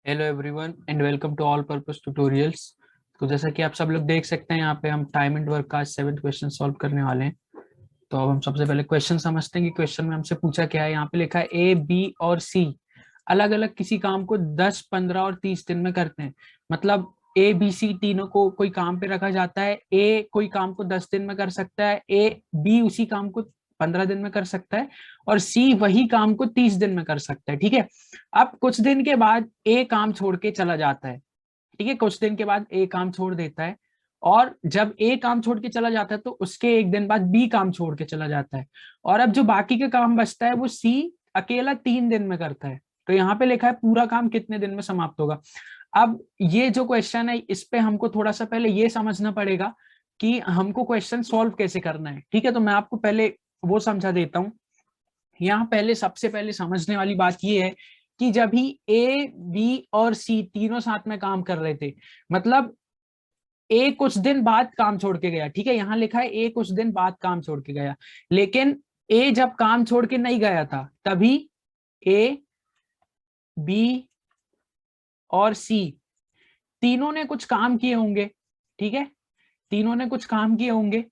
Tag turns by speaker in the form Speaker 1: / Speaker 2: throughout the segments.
Speaker 1: Hello everyone and welcome to all purpose tutorials. तो जैसा कि आप सब लोग देख सकते हैं, यहाँ पे हम टाइम एंड वर्क का 7th क्वेश्चन सॉल्व करने वाले हैं। तो अब हम सबसे पहले क्वेश्चन समझते हैं कि क्वेश्चन में हमसे पूछा क्या है। यहाँ पे लिखा है ए, बी और सी अलग अलग किसी काम को 10, 15 और 30 दिन में करते हैं। मतलब ए, बी, सी तीनों को कोई काम पे रखा जाता है। ए कोई काम को 10 दिन में कर सकता है, ए बी उसी काम को 15 दिन में कर सकता है, और सी वही काम को 30 दिन में कर सकता है। ठीक है। अब कुछ दिन के बाद ए काम छोड़ के चला जाता है। ठीक है, कुछ दिन के बाद ए काम छोड़ देता है, और जब ए काम छोड़ के चला जाता है तो उसके एक दिन बाद बी काम छोड़ के चला जाता है। और अब जो बाकी का काम बचता है वो सी अकेला 3 दिन में करता है। तो यहाँ पे लिखा है पूरा काम कितने दिन में समाप्त होगा। अब ये जो क्वेश्चन है इस पे हमको थोड़ा सा पहले ये समझना पड़ेगा कि हमको क्वेश्चन सॉल्व कैसे करना है। ठीक है, तो मैं आपको पहले वो समझा देता हूँ। यहाँ पहले सबसे पहले समझने वाली बात ये है कि जब भी ए, बी और सी तीनों साथ में काम कर रहे थे, मतलब ए कुछ दिन बाद काम छोड़ के गया। ठीक है, यहाँ लिखा है ए कुछ दिन बाद काम छोड़ के गया, लेकिन ए जब काम छोड़ के नहीं गया था तभी ए, बी और सी तीनों ने कुछ काम किए होंगे। ठीक है, तीनों ने कुछ काम किए होंगे।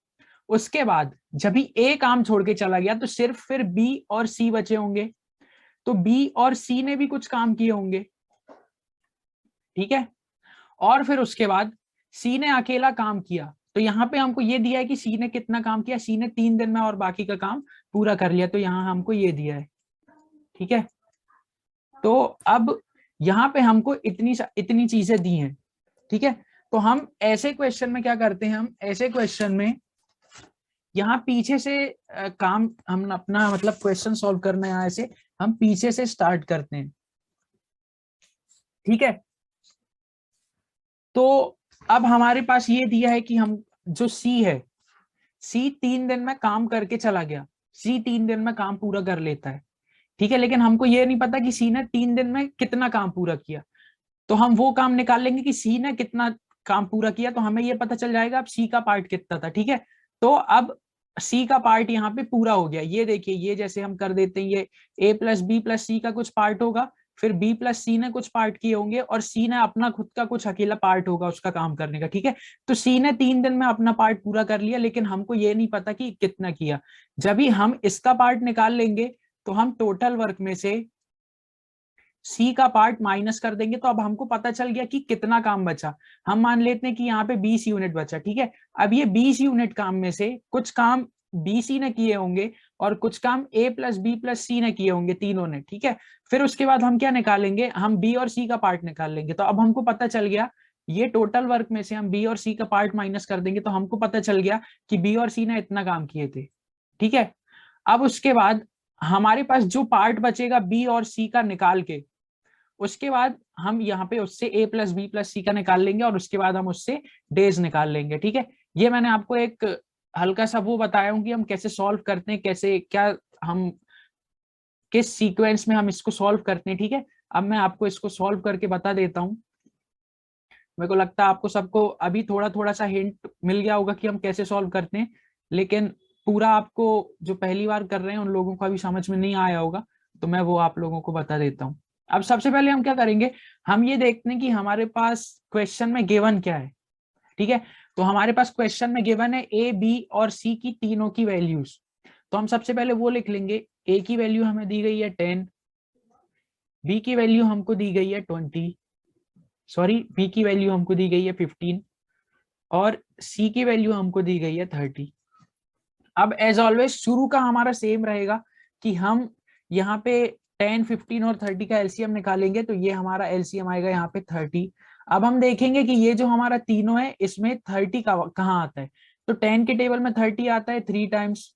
Speaker 1: उसके बाद जब भी ए काम छोड़ के चला गया तो सिर्फ फिर बी और सी बचे होंगे। तो बी और सी ने भी कुछ काम किए होंगे। ठीक है, और फिर उसके बाद सी ने अकेला काम किया। तो यहाँ पे हमको ये दिया है कि सी ने कितना काम किया। सी ने 3 दिन में और बाकी का काम पूरा कर लिया, तो यहाँ हमको ये दिया है। ठीक है, तो अब यहाँ पे हमको इतनी चीजें दी हैं। ठीक है, तो हम ऐसे क्वेश्चन में क्या करते हैं, हम ऐसे क्वेश्चन में यहाँ पीछे से काम हम अपना मतलब क्वेश्चन सॉल्व करना है, यहाँ ऐसे हम पीछे से स्टार्ट करते हैं। ठीक है, तो अब हमारे पास ये दिया है कि हम जो सी है, सी 3 दिन में काम करके चला गया। सी 3 दिन में काम पूरा कर लेता है। ठीक है, लेकिन हमको ये नहीं पता कि सी ने 3 दिन में कितना काम पूरा किया। तो हम वो काम निकाल लेंगे कि सी ने कितना काम पूरा किया, तो हमें ये पता चल जाएगा अब सी का पार्ट कितना था। ठीक है, तो अब सी का पार्ट यहाँ पे पूरा हो गया। ये देखिए, ये जैसे हम कर देते हैं, ये ए प्लस बी प्लस सी का कुछ पार्ट होगा, फिर बी प्लस सी ने कुछ पार्ट किए होंगे, और सी ने अपना खुद का कुछ अकेला पार्ट होगा उसका काम करने का। ठीक है, तो सी ने 3 दिन में अपना पार्ट पूरा कर लिया, लेकिन हमको ये नहीं पता कि कितना किया। जब भी हम इसका पार्ट निकाल लेंगे तो हम टोटल वर्क में से सी का पार्ट माइनस कर देंगे, तो अब हमको पता चल गया कि कितना काम बचा। हम मान लेते हैं कि यहाँ पे 20 यूनिट बचा। ठीक है, अब ये 20 यूनिट काम में से कुछ काम बी सी ने किए होंगे और कुछ काम ए प्लस बी प्लस सी ने किए होंगे, तीनों ने। ठीक है, फिर उसके बाद हम क्या निकालेंगे, हम बी और सी का पार्ट निकाल लेंगे। तो अब हमको पता चल गया, ये टोटल वर्क में से हम बी और सी का पार्ट माइनस कर देंगे, तो हमको पता चल गया कि बी और सी ने इतना काम किए थे। ठीक है, अब उसके बाद हमारे पास जो पार्ट बचेगा बी और सी का निकाल के, उसके बाद हम यहाँ पे उससे ए प्लस बी प्लस सी का निकाल लेंगे, और उसके बाद हम उससे डेज निकाल लेंगे। ठीक है, ये मैंने आपको एक हल्का सा वो बताया हूँ कि हम कैसे सॉल्व करते हैं, कैसे क्या हम किस सीक्वेंस में हम इसको सॉल्व करते हैं। ठीक है, अब मैं आपको इसको सॉल्व करके बता देता हूँ। मेरे को लगता है आपको सबको अभी थोड़ा थोड़ा सा हिंट मिल गया होगा कि हम कैसे सॉल्व करते हैं, लेकिन पूरा आपको जो पहली बार कर रहे हैं उन लोगों को अभी समझ में नहीं आया होगा, तो मैं वो आप लोगों को बता देता हूँ। अब सबसे पहले हम क्या करेंगे, हम ये देखते हैं कि हमारे पास क्वेश्चन में गिवन क्या है। ठीक है, तो हमारे पास क्वेश्चन में गिवन है ए, बी और सी की तीनों की वैल्यूज। तो हम सबसे पहले वो लिख लेंगे। ए की वैल्यू हमें दी गई है 10, बी की वैल्यू हमको दी गई है 20, सॉरी बी की वैल्यू हमको दी गई है 15, और सी की वैल्यू हमको दी गई है 30। अब एज ऑलवेज शुरू का हमारा सेम रहेगा कि हम यहाँ पे 10, 15 और 30 का एलसीएम निकालेंगे, तो ये हमारा एलसीएम आएगा यहाँ पे 30। अब हम देखेंगे कि ये जो हमारा तीनों है इसमें 30 का कहाँ आता है। तो 10 के टेबल में 30 आता है 3 टाइम्स,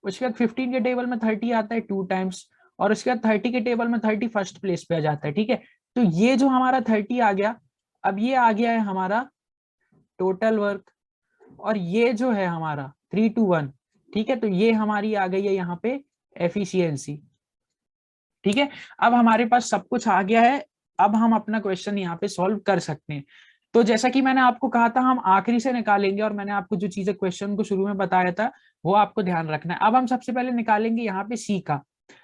Speaker 1: उसके बाद 15 के टेबल में 30 आता है 2 टाइम्स, और उसके बाद 30 के टेबल में 30 फर्स्ट प्लेस पे आ जाता है। ठीक है, तो ये जो हमारा 30 आ गया, अब ये आ गया है हमारा टोटल वर्क, और ये जो है हमारा 3 to 1। ठीक है, तो ये हमारी आ गई है यहाँ पे एफिशिएंसी। ठीक है, अब हमारे पास सब कुछ आ गया है। अब हम अपना क्वेश्चन यहाँ पे सॉल्व कर सकते हैं। तो जैसा कि मैंने आपको कहा था हम आखिरी से निकालेंगे, और मैंने आपको जो चीजें क्वेश्चन को शुरू में बताया था वो आपको ध्यान रखना है। अब हम सबसे पहले निकालेंगे यहाँ पे सी का।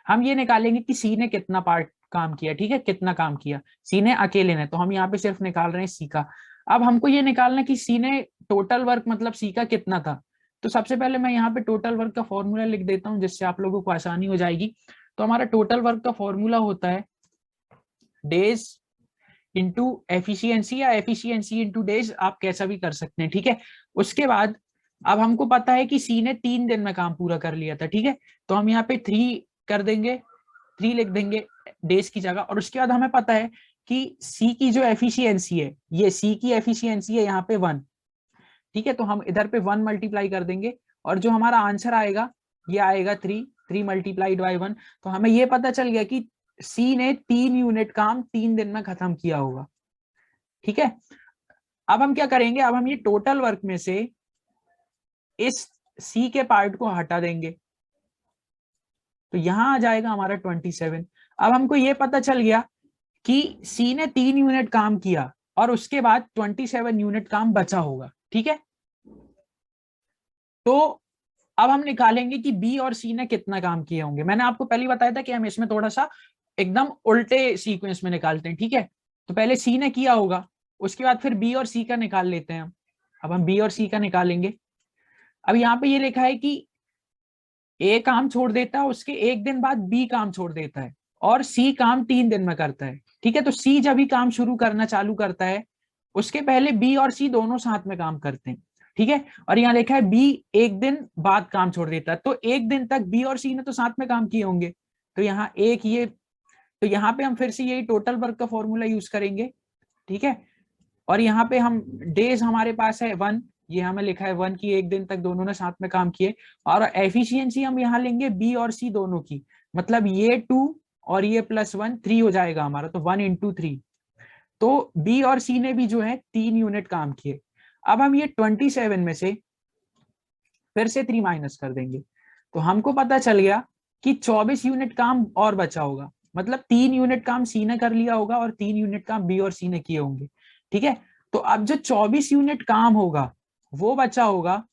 Speaker 1: हम ये निकालेंगे कि सी ने कितना पार्ट काम किया, ठीक है, कितना काम किया सी ने अकेले ने, तो हम यहाँ पे सिर्फ निकाल रहे हैं सी का। अब हमको ये निकालना है कि सी ने टोटल वर्क मतलब सी का कितना था। तो सबसे पहले मैं यहाँ पे टोटल वर्क का फॉर्मूला लिख देता हूँ जिससे आप लोगों को आसानी हो जाएगी। तो हमारा टोटल वर्क का फॉर्मूला होता है डेज इंटू एफिशिएंसी, या एफिशिएंसी इंटू डेज, आप कैसा भी कर सकते हैं, ठीक है। उसके बाद अब हमको पता है कि सी ने 3 दिन में काम पूरा कर लिया था, ठीक है, तो हम यहाँ पे 3 कर देंगे, 3 लिख देंगे डेज की जगह। और उसके बाद हमें पता है कि सी की जो एफिशिएंसी है, ये सी की एफिशिएंसी है यहाँ पे 1, ठीक है, तो हम इधर पे 1 मल्टीप्लाई कर देंगे और जो हमारा आंसर आएगा ये आएगा 3 मल्टीप्लाइड बाई 1। तो हमें ये पता चल गया कि सी ने 3 यूनिट काम 3 दिन में खत्म किया होगा, ठीक है। अब हम क्या करेंगे, अब हम ये टोटल वर्क में से इस सी के पार्ट को हटा देंगे, तो यहां आ जाएगा हमारा 27। अब हमको ये पता चल गया कि सी ने 3 यूनिट काम किया और उसके बाद 27 यूनिट काम बचा होगा, ठीक है। तो अब हम निकालेंगे कि बी और सी ने कितना काम किए होंगे। मैंने आपको पहले बताया था कि हम इसमें थोड़ा सा एकदम उल्टे सीक्वेंस में निकालते हैं, ठीक है। तो पहले सी ने किया होगा, उसके बाद फिर बी और सी का निकाल लेते हैं। अब हम बी और सी का निकालेंगे। अब यहाँ पे ये लिखा है कि ए काम छोड़ देता है, उसके एक दिन बाद बी काम छोड़ देता है और सी काम 3 दिन में करता है, ठीक है। तो सी जब भी काम शुरू करना चालू करता है उसके पहले बी और सी दोनों साथ में काम करते हैं, ठीक है। और यहाँ लिखा है बी एक दिन बाद काम छोड़ देता है, तो एक दिन तक बी और सी ने तो साथ में काम किए होंगे। तो यहाँ एक ये, तो यहाँ पे हम फिर से यही टोटल वर्क का फॉर्मूला यूज करेंगे, ठीक है। और यहाँ पे हम डेज हमारे पास है 1, ये हमें लिखा है 1 की एक दिन तक दोनों ने साथ में काम किए। और एफिशिएंसी हम यहाँ लेंगे बी और सी दोनों की, मतलब ये 2 और ये +1 3 हो जाएगा हमारा, तो 1 × 3। तो बी और सी ने भी जो है 3 यूनिट काम किए। अब हम ये 27 में से फिर से 3 माइनस कर देंगे, तो हमको पता चल गया कि 24 यूनिट काम और बचा होगा, मतलब 3 यूनिट काम सी ने कर लिया होगा और 3 यूनिट काम बी और सी ने किए होंगे, ठीक है। तो अब जो 24 यूनिट काम होगा वो बचा होगा,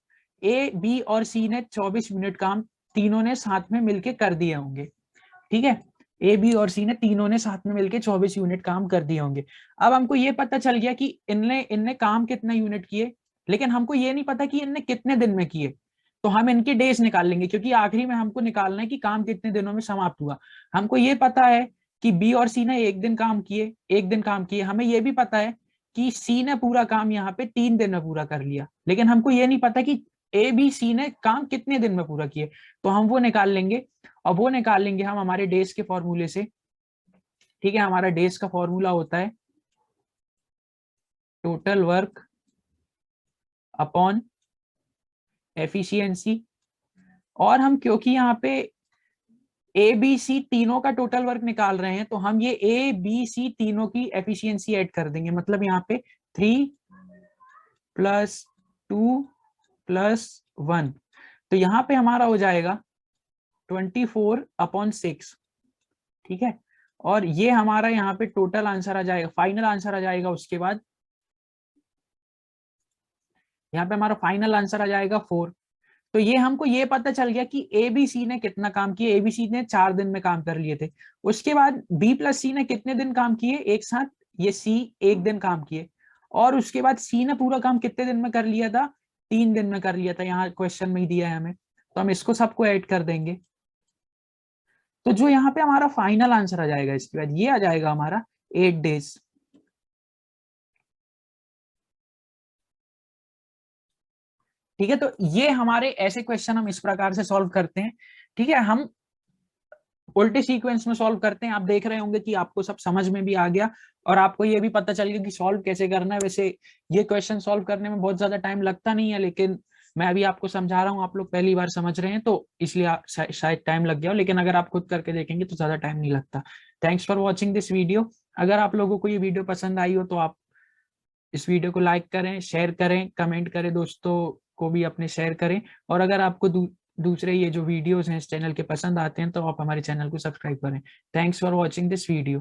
Speaker 1: ए बी और सी ने 24 यूनिट काम तीनों ने साथ में मिलके कर दिए होंगे, ठीक है। ए बी और सी ने तीनों ने साथ में मिलके 24 यूनिट काम कर दिए होंगे। अब हमको ये पता चल गया कि इनने इनने काम कितना यूनिट किए, लेकिन हमको ये नहीं पता कि इनने कितने दिन में किए। तो हम इनके डेज निकाल लेंगे, क्योंकि आखिरी में हमको निकालना है कि काम कितने दिनों में समाप्त हुआ। हमको ये पता है कि बी और सी ने एक दिन काम किए, एक दिन काम किए। हमें ये भी पता है कि सी ने पूरा काम यहाँ पे 3 दिन में पूरा कर लिया, लेकिन हमको ये नहीं पता कि ए बी सी ने काम कितने दिन में पूरा किए। तो हम वो निकाल लेंगे, और वो निकाल लेंगे हम हमारे डेज के फॉर्मूले से, ठीक है। हमारा डेज का फॉर्मूला होता है टोटल वर्क अपॉन एफिशिएंसी। और हम क्योंकि यहाँ पे ए बी सी तीनों का टोटल वर्क निकाल रहे हैं, तो हम ये ए बी सी तीनों की एफिशिएंसी ऐड कर देंगे, मतलब यहाँ पे 3 + 2 + 1, तो यहाँ पे हमारा हो जाएगा 24/6, ठीक है। और ये हमारा यहाँ पे टोटल आंसर आ जाएगा, फाइनल आंसर आ जाएगा। उसके बाद यहाँ पे हमारा फाइनल आंसर आ जाएगा 4। तो ये हमको ये पता चल गया कि ए बी सी ने कितना काम किया। ए बी सी ने 4 दिन में काम कर लिए थे। उसके बाद बी + सी ने कितने दिन काम किए एक साथ, ये सी एक दिन काम किए। और उसके बाद सी ने पूरा काम कितने दिन में कर लिया था, 3 दिन में कर लिया था, यहाँ क्वेश्चन में ही दिया है हमें। तो हम इसको सबको ऐड कर देंगे, तो जो यहाँ पे हमारा फाइनल आंसर आ जाएगा, इसके बाद ये आ जाएगा हमारा 8 डेज। ठीक है, तो ये हमारे ऐसे क्वेश्चन हम इस प्रकार से सॉल्व करते हैं, ठीक है। हम उल्टे सीक्वेंस में सॉल्व करते हैं। आप देख रहे होंगे कि आपको सब समझ में भी आ गया और आपको ये भी पता चल गया कि सॉल्व कैसे करना है। वैसे ये क्वेश्चन सॉल्व करने में बहुत ज्यादा टाइम लगता नहीं है, लेकिन मैं अभी आपको समझा रहा हूँ, आप लोग पहली बार समझ रहे हैं तो इसलिए शायद टाइम लग गया हो, लेकिन अगर आप खुद करके देखेंगे तो ज्यादा टाइम नहीं लगता। Thanks for watching this video. अगर आप लोगों को ये वीडियो पसंद आई हो तो आप इस वीडियो को लाइक करें, शेयर करें, कमेंट करें, दोस्तों को भी अपने शेयर करें। और अगर आपको दूसरे ये जो वीडियोस हैं इस चैनल के पसंद आते हैं तो आप हमारे चैनल को सब्सक्राइब करें। Thanks for watching this video.